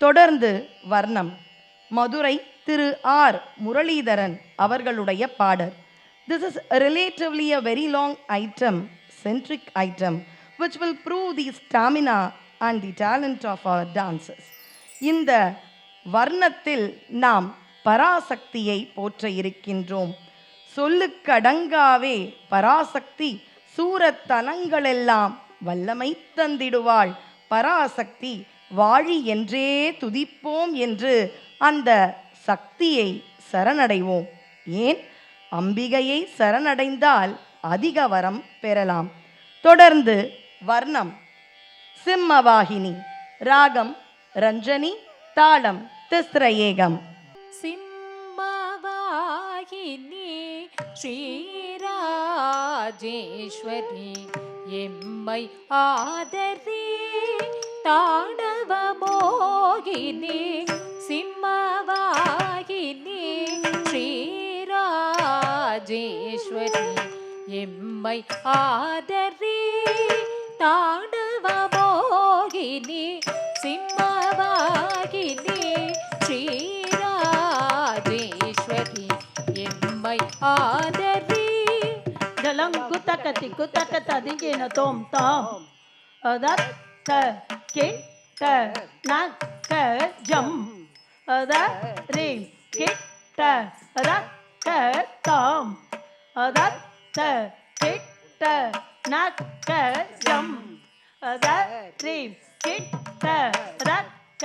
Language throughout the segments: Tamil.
தொடர்ந்து வர்ணம். மதுரை திரு ஆர் முரளிதரன் அவர்களுடைய பாடல். This is relatively a very long item, centric item, which will prove the stamina and the talent of our dancers. இந்த வர்ணத்தில் நாம் பராசக்தியை போற்ற இருக்கின்றோம். சொல்லுக்கடங்காவே பராசக்தி சூரத்தனங்களெல்லாம் வல்லமை தந்திடுவாள். பராசக்தி வாழி என்றே துதிப்போம் என்று அந்த சக்தியை சரணடைவோம். ஏன், அம்பிகையை சரணடைந்தால் அதிக வரம் பெறலாம். தொடர்ந்து வர்ணம். சிம்மவாகினி. ராகம் ரஞ்சனி. தாளம் திஸ்ரஏகம். சிம்மவாகினி ஸ்ரீராஜேஸ்வரி எம்மை ஆதரி தாண்டவ மோகினி. சிம்மவாகினி ஸ்ரீராஜேஸ்வரி எம்மை ஆதரி தாண்டவ மோகினி. சிம்மவாகினி ஸ்ரீராஜேஸ்வரி எம்மை ஆதரி. தலங்கு தக்கத்தி குத்தக்க ததிங்கின தோம் தாம் அதத்த கிட்ட நக்க ஜம் அத ரீ கிட்ட ரக்க தாம் அதத்த கிட்ட நக்க ஜம் அத ரீ கிட்ட ரக்க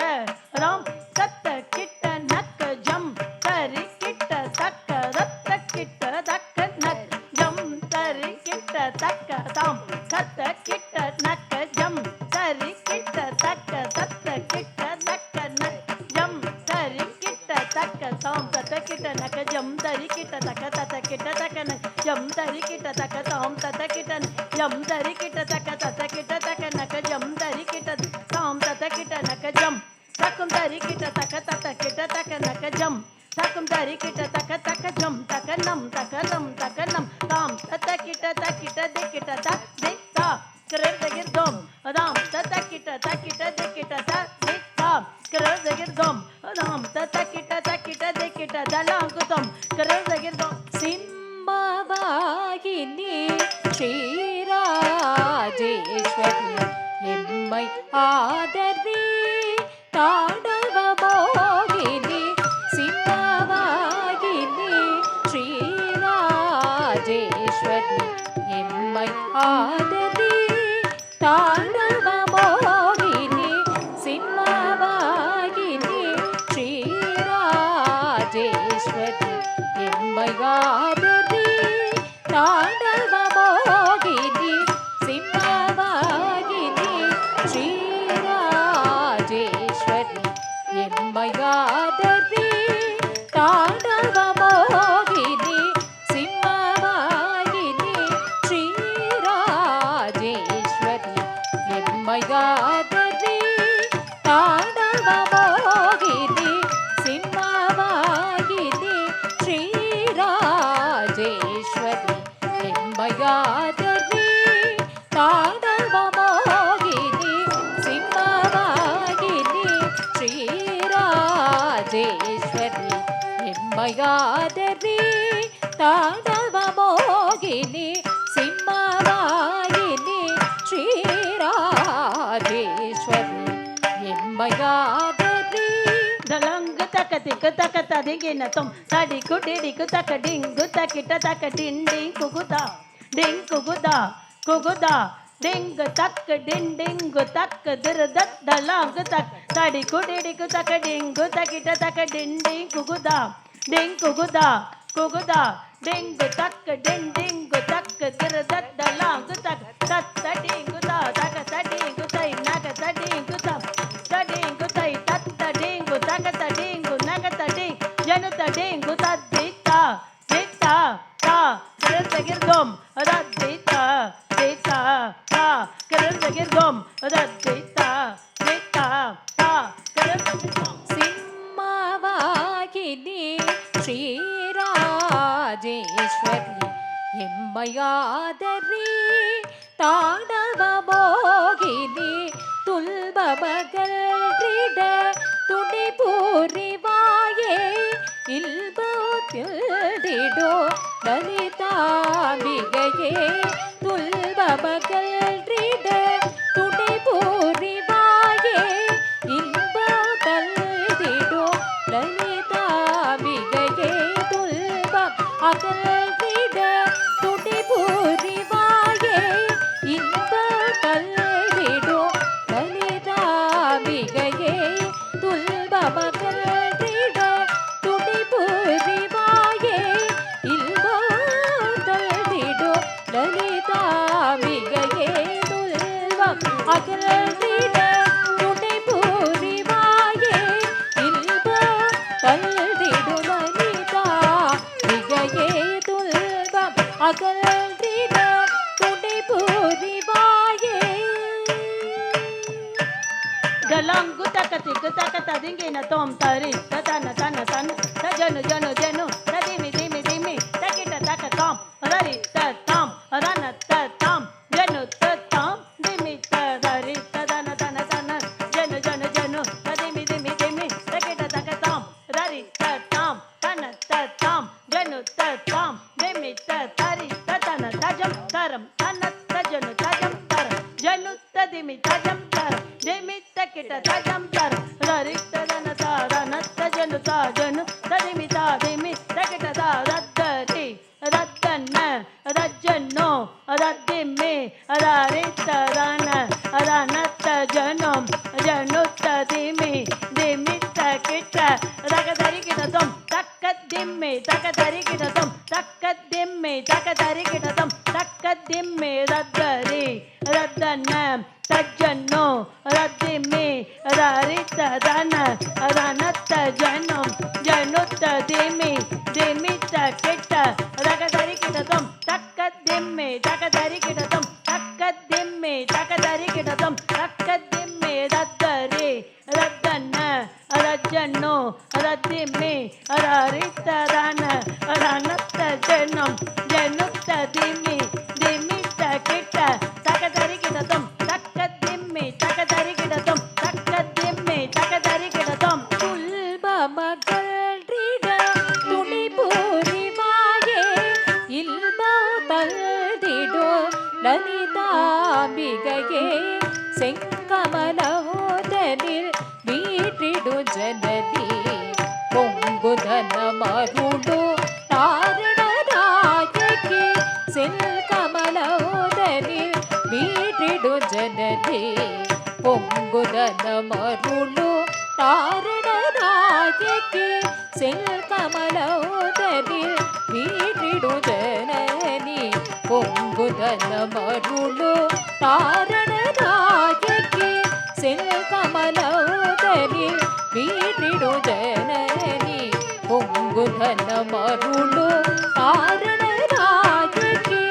ராம் சத்த கிட்ட நக்க ஜம் தரி கிட்ட தக்க ரத்த கிட்ட தக்க நக் ஜம் தரி கிட்ட தக்க தாம் சத்த கிட்ட நக்க ஜம் தரி கிட்ட தக்க சத்த கிட்ட நக்க நக் ஜம் தரி கிட்ட தக்க தாம் சத்த கிட்ட நக்க ஜம் தரி கிட்ட தக்க தத்த கிட்ட தக்க நக் ஜம் தரி கிட்ட தக்க தாம் சத்த கிட்ட ஜம் தரி கிட்ட தக்க தத்த கிட்ட தக்க நக்க ஜம் தரி கிட்ட தாம் சத்த கிட்ட நக்க ஜம் தக்கும் தரி கிட்ட தக்க தத்த கிட்ட தக்க நக்க ஜம் தக்கும் தரி கிட்ட தக்க தக்க ஜம் தக்க நம் தாம் தத்த கிட்ட தக்கிட்ட திக்கிட்ட தக் திக் தா கிரதகிர் தோம் அதாம் தத்த கிட்ட தக்கிட்ட திக்கிட்ட தக் திக் தா கிரதகிர் தோம் அதாம் தத்த கிட்ட தக்கிட்ட திக்கிட்ட தலாம் குதம் கிரதகிர் தோம். சிம்மவாகினி ஸ்ரீராஜேஸ்வரி எம்மை ஆதரி தாண்டவ மோகினி. சிம்மவாகினி ஸ்ரீராஜேஸ்வரி எம்மை ஆதரி தாண்டவ மோகினி. சிம்மவாகினி ஸ்ரீராஜேஸ்வரி எம்மை ஆதரி தாண்டவ மோகினி. சிம்மவாகினி ஸ்ரீராஜேஸ்வரி எம்மை ஆதரி தாண்டவ மோகினி. சிம்மவாகினி ஸ்ரீராஜேஸ்வரி எம்மை ஆதரி தாண்டவ மோகினி. சிம்மவாகினி ஸ்ரீராஜேஸ்வரி எம்மை ஆதரி தாண்டவ மோகினி. சிம்மவாகினி ஸ்ரீராஜேஸ்வரி எம்மை ஆதரி தாண்டவ மோகினி. சிம்மவாகினி ஸ்ரீராஜேஸ்வரி எம்மை ஆதரி. தலங்கு தக்க திக்கு தக்க ததிங்கின தோம் தடி குடிடிக்கு தக்க டிங்கு தக்கிட்ட தக்க டிண்டிங் குகுதா டிங் குகுதா குகுதா டிங்கு தக்க டிண்டிங்கு தக்க திருதத் தலாங்கு தக் தடி குடிடிக்கு தக்க டிங்கு தக்கிட்ட தக்க டிண்டிங் குகுதா டிங் குகுதா குகுதா டிங்கு தக்க டிண்டிங்கு தக்க திருதத் தலாங்கு தக் தத்த டிங்கு தா தக்க தடிங்கு தை நக தடிங்கு தம் தடிங்கு தை தத்த டிங்கு தக்க தடிங்கு நக தடி ஜனு தடிங்கு தத்தித்தா தித்தா தா கிரதகிர்தோம் அதத்தித்தா தித்தா தா கிரதகிர்தோம் அதத்தித்தா தித்தா தா கிரதகிர்தோம். சிம்மவாகினி ஸ்ரீராஜேஸ்வரி எம்மை ஆதரி தாண்டவ மோகினி. துல்பமகல்றிட புரிவாயே இல்பத்திடோ லலிதாம்பிகையே துல்பமகல்றிட துணை புரிவாயே இன்பதல்திடோ லலிதாம்பிகையே துல்பம் அகல்றிட துணை புரிவாயே இன்பதல்திடோ லலிதாம்பிகையே துல்பமகல்றிட துணை புரிவாயே இல்பதல்திடோ லலிதாம்பிகையே துல்பம் அகல்றிட துணை புரிவாயே இல்பதல்திடோ லலிதாம்பிகையே துல்பம் அகல்றிட துணை புரிவாயே. Galangu takati kutakata dingina tom tari tatana tana tana tajanu janu janu tadimi dimi dimi takita takatom rari tatam rana tatam janu tatam dimi tadari tadana tana tana janu janu janu tadimi dimi dimi takita takatom rari tatam tana tatam janu tatam dimi tadari tatana tajam taram tana tajanu tajam taram janu tadimi tajam taram dimi takita tajam taram rari tadana tadana tajanu tajanu tadimi tadimi takita tadari radana rajano radimi rari tadana rana tajanum janu tadimi dimi takita ragadari kita tom takadimi takadari kita tom takadimi takadari kita tom takadimi radari radana tajano radimi rari tadana rana tajanum janu tadimi dimi takita ragadari kita tom takadimi takadari kita tom takadimi takadari kita tom takadimi radari radana rajano radimi rari tadana rana tajanum janu tadimi dimi takita takadari kita tom takadimi takadari kita tom takadimi takadari kita tom துல்பமகல்றிட துணை புரிவாயே இல்பதல்திடோ லலிதாம்பிகையே செங்கமலோதனில் வீற்றிடு ஜனதி பொங்குதன மருளோ தாரணராஜகி செல்கமலோதனில் வீற்றிடு ஜனதி பொங்குதன மருளோ தாரணராஜகி செல்கமலோதனில் வீற்றிடு Janani பொங்குதன மருளோ தாரணராஜகி செல்கமலோதனில் வீற்றிடு Janani பொங்குதன மருளோ தாரணராஜகி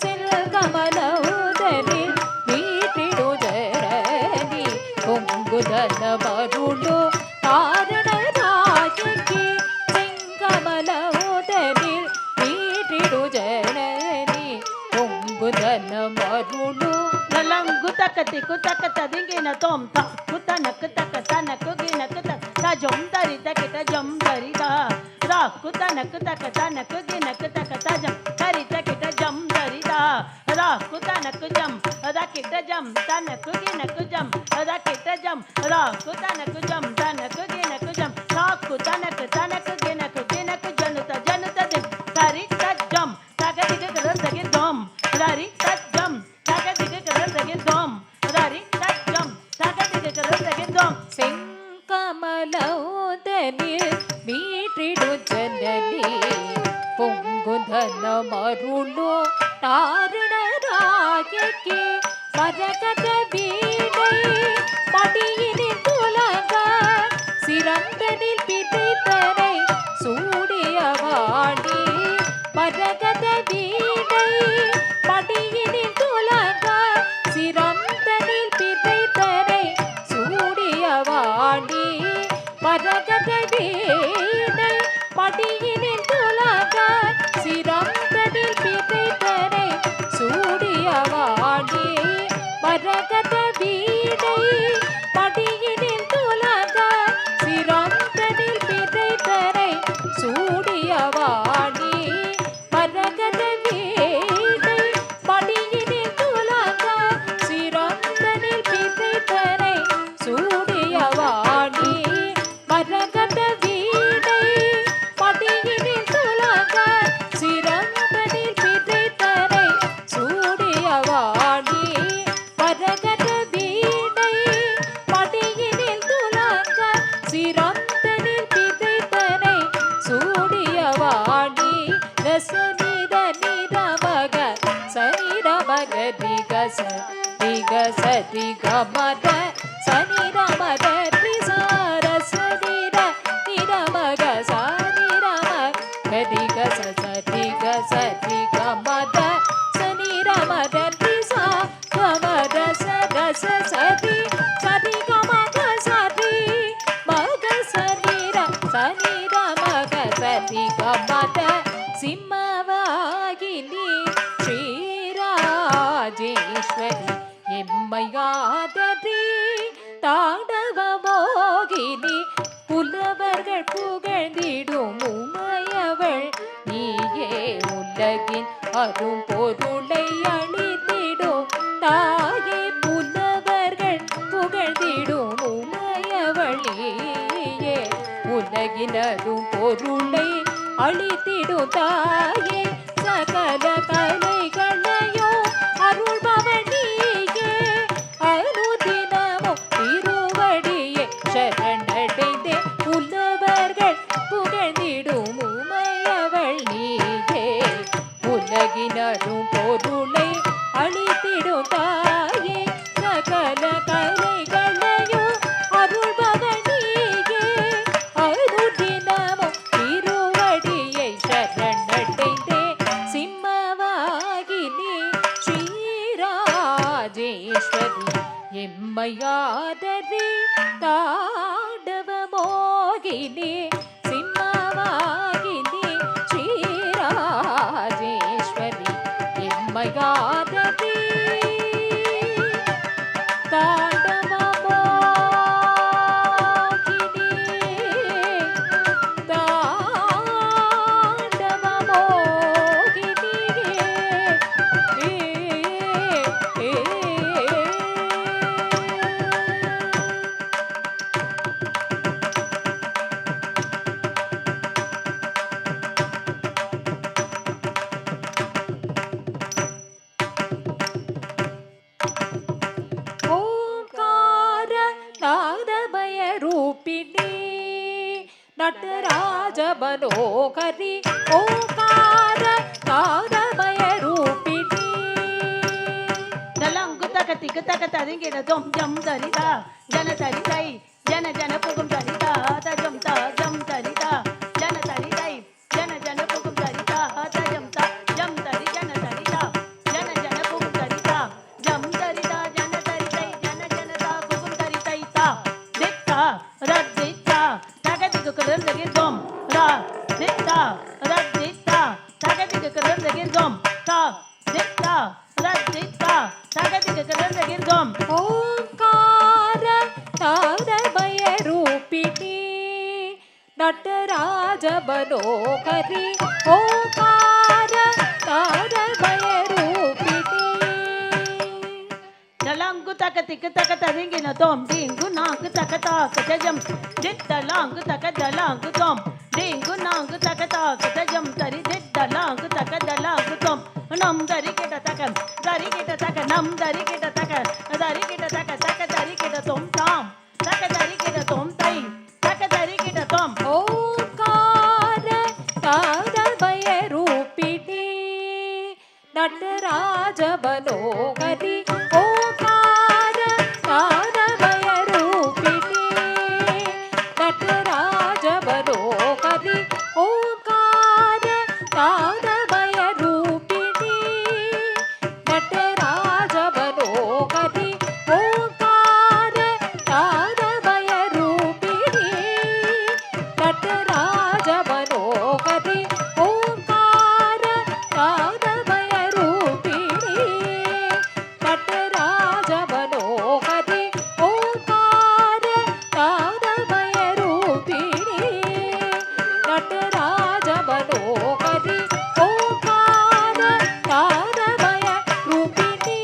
செல்கமலோதனில் வீற்றிடு Janani பொங்குதன மருளோ தாரணராஜகி செங்கமலோதனில் வீற்றிடு Janani பொங்குதன மருளோ Galangu takati kutakata dingina tom ta kutana kutakata kugina kuta ta jom dari takita jom dari da ra kutana kutakata kugina kutakata jam dari takita jam dari da ra kutana kujam da kita jam tana kugina kujam da kita jam ra kutana kujam tana kugina kujam ra kutana kugina kujanuta januta dim dari ta jam takati kagara sagi dom dari ta jam takati kagara sagi dom dari ta jam takati kagara sagi dom செங்கமலோதனில் வீற்றிடு Janani பொங்குதன மருளோ தாரணராஜகி மரகத வீணை மடியினில் துலக சிறந்தனில் பிடித்தனை சூடியவாணி மரகத வீணை மடியினில் துலக சிறந்தனில் பிடித்தனை சூடியவாணி மரகத வீணை மடியினில் துலக சிறந்தனில் பிடித்தனை சூடியவாணி மரகத வீணை மடியினில் துலக சிறந்தனில் சிரந்தனில் பிதைத்தனை சூடிய வாணி ரசனித நிரமக சனிரமக திகச திகச திகமத சனிரமத ரிசாரசனிர நிரமக சனிரமக திகச திகச திகமத சனிரமத ரிசா கமத சரச சதி சதி கமக சதி மக சனிர சனிர மக சதி கமத சிம்மவாகினி ஸ்ரீராஜேஸ்வரி எம்மையாதரி தாண்டவ மோகினி புலவர்கள் புகழ்ந்திடும் உமையவள் நீயே உலகின் அரும் பொருளை அளித்திடும் தாயே புலவர்கள் புகழ்ந்திடும் உமையவள் நீயே உலகின் அரும் பொருளை அளித்திடும் தாயே சகல கலைகளையோ அருள்பவள் நீயே அனுதினமோ திருவடியே சரணடைந்தே புலவர்கள் புகழ்ந்திடும் உமையவள் நீயே உலகினரும் பொருளை அளித்திடும் தாயே சகல கலைகளையோ அருள்பவள் நீயே அனுதினமோ திருவடியை சரணடைந்தே சிம்மவாகினி ஸ்ரீராஜேஸ்வரி எம்மையாதரி தாண்டவ மோகினி சிம்மவாகினி ஸ்ரீராஜேஸ்வரி எம்மையாதரி தாண்டவ மோகினி தாண்டவ மோகினி ஓಂಕಾರ ನಾದಮಯ ರೂಪಿಣಿ ನಟರಾಜ ಮನೋಹರಿ ಓಂಕಾರ ನಾದಮಯ ರೂಪಿಣಿ தலாங்கு தக திக்கு தக ததிங்கிட தொம் ஜம் தரிதா ஜன தரிதை ஜன ஜன புகும் தரிதா தஜம் தா ஜம் தரிதா ஜன தரிதை ஜன ஜன புகும் தரிதா தஜம் தா ஜம் தரி ஜன தரிதா ஜன ஜன புகும் தரிதா ஜம் தரிதா ஜன தரிதை ஜன ஜன தா புகும் தரிதை தா தித்தா ரத்தித்தா தக திக்கு கலந்தகிர் தொம் ரா தித்தா ரத்தித்தா தக திக்கு கலந்தகிர் தொம் தா தித்தா ரத்தித்தா தக திக்கு கலந்தகிர் தொம் ಓಂಕಾರ ನಾದಮಯ ರೂಪಿಣಿ ನಟರಾಜ ಮನೋಹರಿ ಓಂಕಾರ ನಾದಮಯ ರೂಪಿಣಿ தலாங்கு தக திக்கு தக ததிங்கின தொம் டிங்கு நாங்கு தக தாக்க தஜம் தித்தலாங்கு தக தலாங்கு தொம் டிங்கு நாங்கு தக தாக்க தஜம் தரி தித்தலாங்கு தக தலாங்கு தொம் நம் தரி கிட்ட தக நம் தரி கிட்ட தக தக தரி கிட்ட தொம் தாம் தக தரி கிட்ட தொம் தை தக தரி கிட்ட தொம் ಓಂಕಾರ ನಾದಮಯ ರೂಪಿಣಿ ನಟರಾಜ ಮನೋಹರಿ ಓಂಕಾರ ನಾದಮಯ ರೂಪಿಣಿ ನಟರಾಜ ಮನೋಹರಿ ಓಂಕಾರ ನಾದಮಯ ರೂಪಿಣಿ ನಟರಾಜ ಮನೋಹರಿ ಓಂಕಾರ ನಾದಮಯ ರೂಪಿಣಿ ನಟರಾಜ ಮನೋಹರಿ ಓಂಕಾರ ನಾದಮಯ ರೂಪಿಣಿ ನಟರಾಜ ಮನೋಹರಿ ಓಂಕಾರ ನಾದಮಯ ರೂಪಿಣಿ ನಟರಾಜ ಮನೋಹರಿ ಓಂಕಾರ ನಾದಮಯ ರೂಪಿಣಿ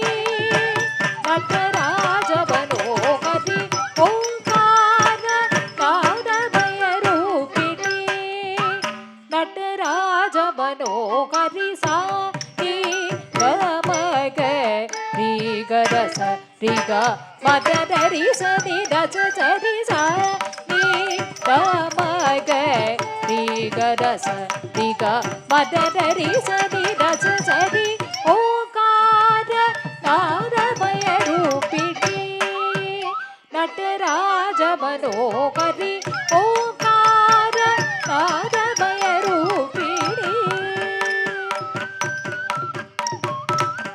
ನಟರಾಜ ಮನೋಹರಿ ಓಂಕಾರ ನಾದಮಯ ರೂಪಿಣಿ ನಟರಾಜ ಮನೋಹರಿ ಸಾ ನಿ ಗ ಮ ಗ ರಿ ಗ ರ ಸ ರಿ ಗ ಮ ದ ದ ರಿ ಸ ನಿ ದ ಸ ಸ ರಿ ಸ ನಿ ಗರಸ ರಿಗ ಮದರಿ ಸರಿ ರಸ ಸರಿ ಓಂಕಾರ ನಾದಮಯ ರೂಪಿಣಿ ನಟರಾಜ ಮನೋಹರಿ ಓಂಕಾರ ನಾದಮಯ ರೂಪಿಣಿ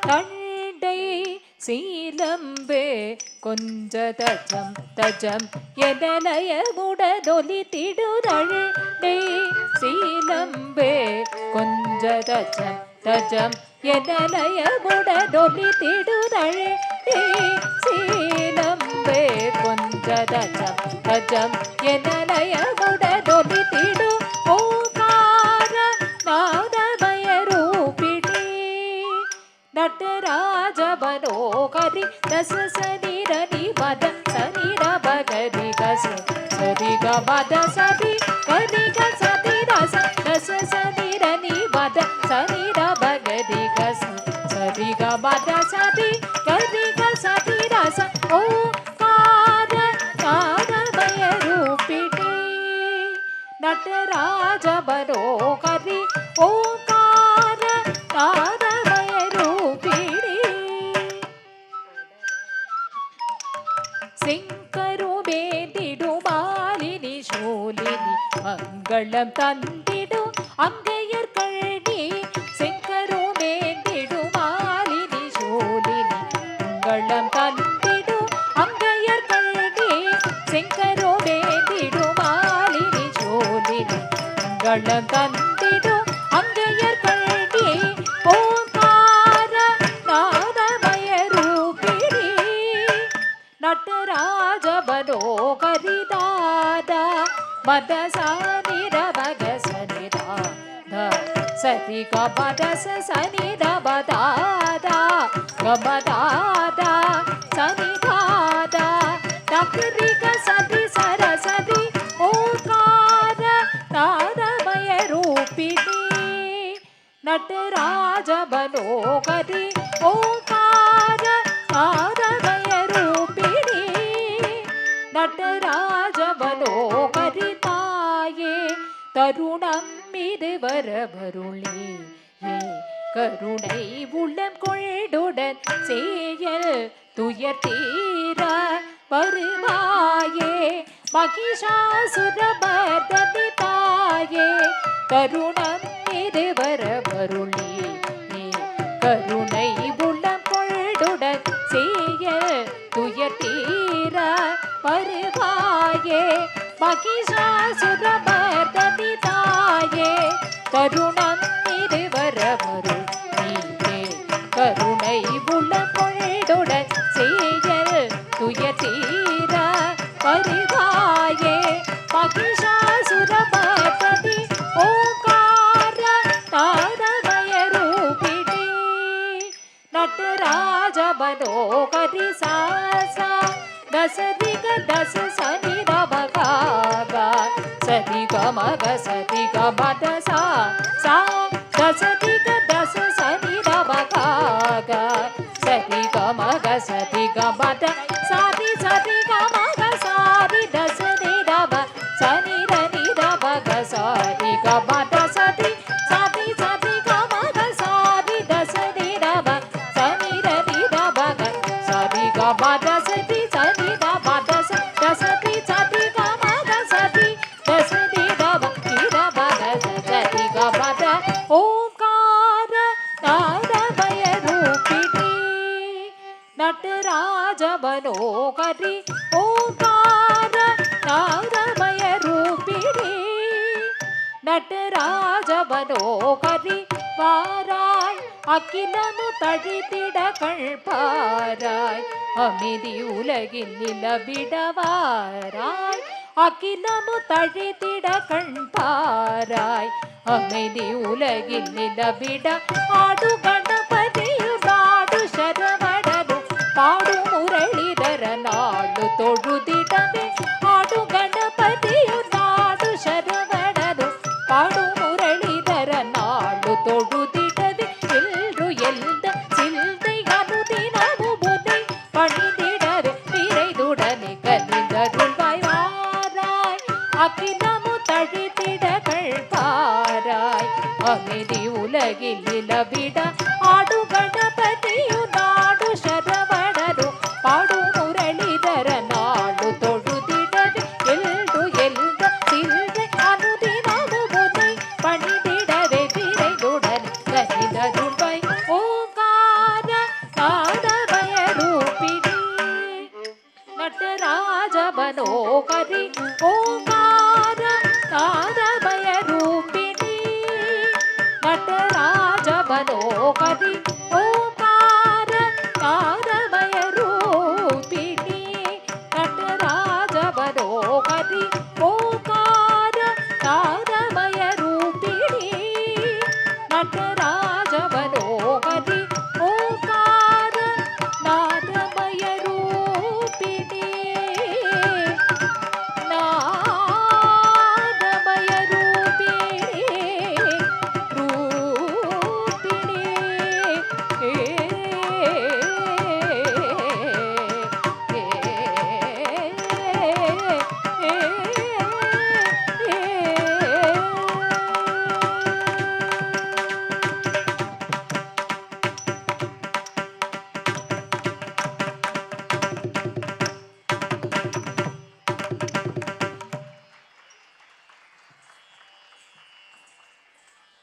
தண்டை சீலம்பே கொஞ்ச தஜம் தஜம் எதலய முடதொலி திடுதழை சீலம்பே கொஞ்ச தஜம் தஜம் எதலய முடதொலி திடுதழை சீலம்பே கொஞ்ச தஜம் தஜம் எதலய முடதொலி திடு ஓங்கார நாதமய ರೂಪಿಣಿ ನಟರಾಜ ಮನೋಹರಿ ದಸ ಸನಿ ರನಿ ಮದ ಸನಿ ರ ಬಗರಿ ಗಸ ಸರಿ ಗ ಮದ ಸರಿ ಗರಿ ಗ ಸರಿ ರಸ ದಸ ಸನಿ ರನಿ ಮದ ಸನಿ ರ ಬಗರಿ ಗಸ ಸರಿ ಗ ಮದ ಸರಿ ಗರಿ ಗ ಸರಿ ರಸ ಓಂಕಾರ ನಾದಮಯ ರೂಪಿಣಿ ನಟರಾಜ ಮನೋಹರಿ ಓಂಕಾರ ನಾದಮಯ ರೂಪಿಣಿ ಸಿಂಕರು ಬೇದಿಡು ಮಾಲಿನಿ ಶೂಲಿನಿ ಮಂಗಳಂ ತಂದಿಡು ಅಂಗೈಯರ್ ಕಳ್ಳಿ ಸಿಂಕರು ಬೇದಿಡು ಮಾಲಿನಿ ಶೂಲಿನಿ ಮಂಗಳಂ ತಂದಿಡು ಅಂಗೈಯರ್ ಕಳ್ಳಿ ಸಿಂಕರು ಬೇದಿಡು ಮಾಲಿನಿ ಶೂಲಿನಿ ಮಂಗಳಂ ತಂದಿಡು ಅಂಗೈಯರ್ ಕಳ್ಳಿ ಓಂಕಾರ ನಾದಮಯ ರೂಪಿಣಿ ನಟರಾಜ ಮನೋಹರಿ ದಾದ ಮದ ಸನಿ ರ ಬಗ ಸನಿ ದ ಸರಿ ಗ ಮದ ಸನಿ ದ ಬದಾದ ಗ ಬದಾದ ಸನಿ ದಾದ ದಕರಿ ಗ ಸರಿ ಸರ ಸರಿ ಓಂಕಾರ ನಾದಮಯ ರೂಪಿಣಿ ನಟರಾಜ ಮನೋಹರಿ ಓಂಕಾರ ನಾದಮಯ ರೂಪಿಣಿ ನಟರಾಜ ಮನೋಹರಿ ತಾಯೇ தருணம் இது வரவருளே கருணை உள்ளம் கொள்ளுடன் செயல் துயர் தீர வருவாயே மகிஷாசுரமர்தனி தாயே தருணம் இது வரவருளே கருணை உள்ளம் கொள்ளுடன் செயல் துயர் தீர வருவாயே மகிஷாசுரமர்தனி தாயே தருணம் இது வரவருள் நீயே கருணை உள்ளம் கொள்ளுடன் செயல் துயர் தீர வருவாயே மகிஷாசுரமர்தனி ஓங்கார நாதமய ರೂಪಿಣಿ ನಟರಾಜ ಮನೋಹರಿ ಸಾಸಾ ದಸರಿ ಗ ದಸ ಸನಿ ರ ಬಗ ಸರಿ ಗ ಮಗ ಸರಿ ಗ ಮದ ಸಾ ದಸರಿ ಗ ದಸ ಸನಿ ರ ಬಗ ಸರಿ ಗ ಮಗ ಸರಿ ಗ ಮದ ಸಾರಿ ಸರಿ ಗ ಮಗ ಸಾರಿ ದಸರಿ ರ ಬ ಸನಿ ರ ನಿ ರ ಬಗ ಸಾರಿ ಗ ಮದ ಸರಿ ಸಾರಿ ಸರಿ ಗ ಮಗ ಸಾರಿ ದಸರಿ ರ ಬ ಸನಿ ರ ನಿ ರ ಬಗ ಸಾರಿ ಗ ಮದ ಸರಿ ಸರಿ ಗ ಮದ ದಸರಿ ಸರಿ ಗ ಮಗ ಸರಿ ದಸರಿ ರ ಬ ನಿ ರ ಬಗ ಸರಿ ಗ ಮದ ಓಂಕಾರ ನಾದಮಯ ರೂಪಿಣಿ ನಟರಾಜ ಮನೋಹರಿ ಓಂಕಾರ ನಾದಮಯ ರೂಪಿಣಿ ನಟರಾಜ ಮನೋಹರಿ வாராய் அகிலமு தழித்திட கழ்பாராய் அமிதி உலகில் நிலவிடவாராய் அகிலமு தழித்திட கண்பாராய் அமைதி உலகில் நிலவிட ஆடு கணபதியு நாடு ಶರವಣನು ಪಾಡು ಮುರಳಿದರ ನಾಡು ತೊಳುದಿಡವೆ ಆಡು ಗಣಪತಿಯು ನಾಡು ಶರವಣನು ಪಾಡು ಮುರಳಿದರ ನಾಡು ತೊಳುದಿಡವೆ ಎಲ್ರು ಎಲ್ದ ಸಿಲ್ದೈ ಅನುದಿನವು ಬುಧೈ ಪಣಿದಿಡವೆ பிறைதுடனே கலிந்தருள்வாய் வாராய் அகிலமு தழித்திட கழ்பா நிதி உலகில் இலவிட ஆடு கணபதி